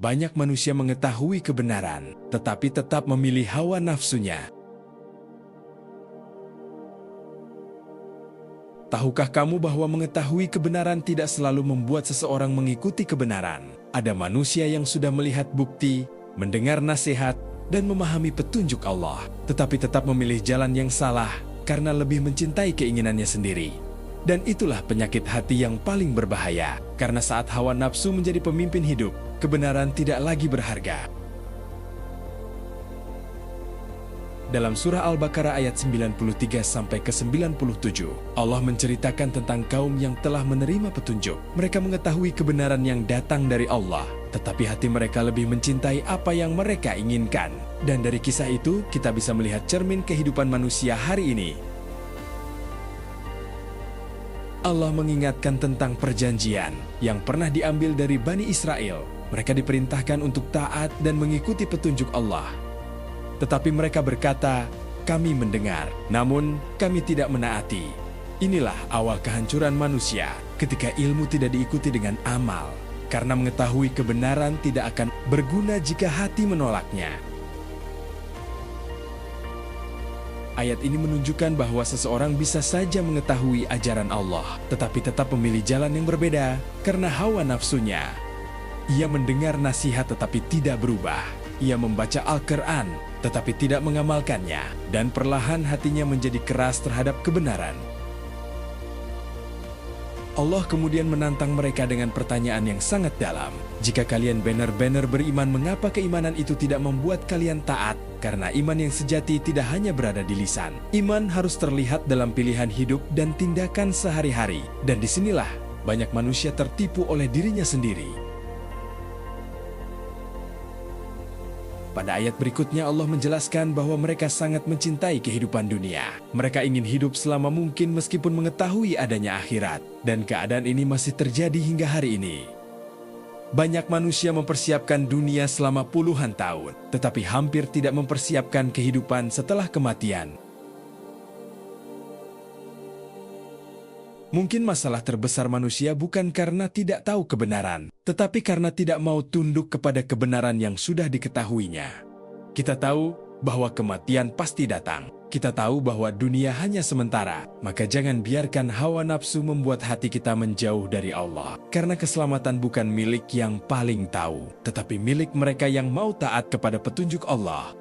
Banyak manusia mengetahui kebenaran, tetapi tetap memilih hawa nafsunya. Tahukah kamu bahwa mengetahui kebenaran tidak selalu membuat seseorang mengikuti kebenaran? Ada manusia yang sudah melihat bukti, mendengar nasihat, dan memahami petunjuk Allah, tetapi tetap memilih jalan yang salah karena lebih mencintai keinginannya sendiri. Dan itulah penyakit hati yang paling berbahaya, karena saat hawa nafsu menjadi pemimpin hidup, kebenaran tidak lagi berharga. Dalam surah Al-Baqarah ayat 93-97, Allah menceritakan tentang kaum yang telah menerima petunjuk. Mereka mengetahui kebenaran yang datang dari Allah, tetapi hati mereka lebih mencintai apa yang mereka inginkan. Dan dari kisah itu, kita bisa melihat cermin kehidupan manusia hari ini. Allah mengingatkan tentang perjanjian yang pernah diambil dari Bani Israel. Mereka diperintahkan untuk taat dan mengikuti petunjuk Allah. Tetapi mereka berkata, kami mendengar, namun kami tidak menaati. Inilah awal kehancuran manusia ketika ilmu tidak diikuti dengan amal. Karena mengetahui kebenaran tidak akan berguna jika hati menolaknya. Ayat ini menunjukkan bahwa seseorang bisa saja mengetahui ajaran Allah, tetapi tetap memilih jalan yang berbeda karena hawa nafsunya. Ia mendengar nasihat tetapi tidak berubah. Ia membaca Al-Quran tetapi tidak mengamalkannya, dan perlahan hatinya menjadi keras terhadap kebenaran. Allah kemudian menantang mereka dengan pertanyaan yang sangat dalam. Jika kalian benar-benar beriman, mengapa keimanan itu tidak membuat kalian taat? Karena iman yang sejati tidak hanya berada di lisan. Iman harus terlihat dalam pilihan hidup dan tindakan sehari-hari. Dan disinilah banyak manusia tertipu oleh dirinya sendiri. Pada ayat berikutnya Allah menjelaskan bahwa mereka sangat mencintai kehidupan dunia. Mereka ingin hidup selama mungkin meskipun mengetahui adanya akhirat. Dan keadaan ini masih terjadi hingga hari ini. Banyak manusia mempersiapkan dunia selama puluhan tahun, tetapi hampir tidak mempersiapkan kehidupan setelah kematian. Mungkin masalah terbesar manusia bukan karena tidak tahu kebenaran, tetapi karena tidak mau tunduk kepada kebenaran yang sudah diketahuinya. Kita tahu bahwa kematian pasti datang. Kita tahu bahwa dunia hanya sementara, maka jangan biarkan hawa nafsu membuat hati kita menjauh dari Allah. Karena keselamatan bukan milik yang paling tahu, tetapi milik mereka yang mau taat kepada petunjuk Allah.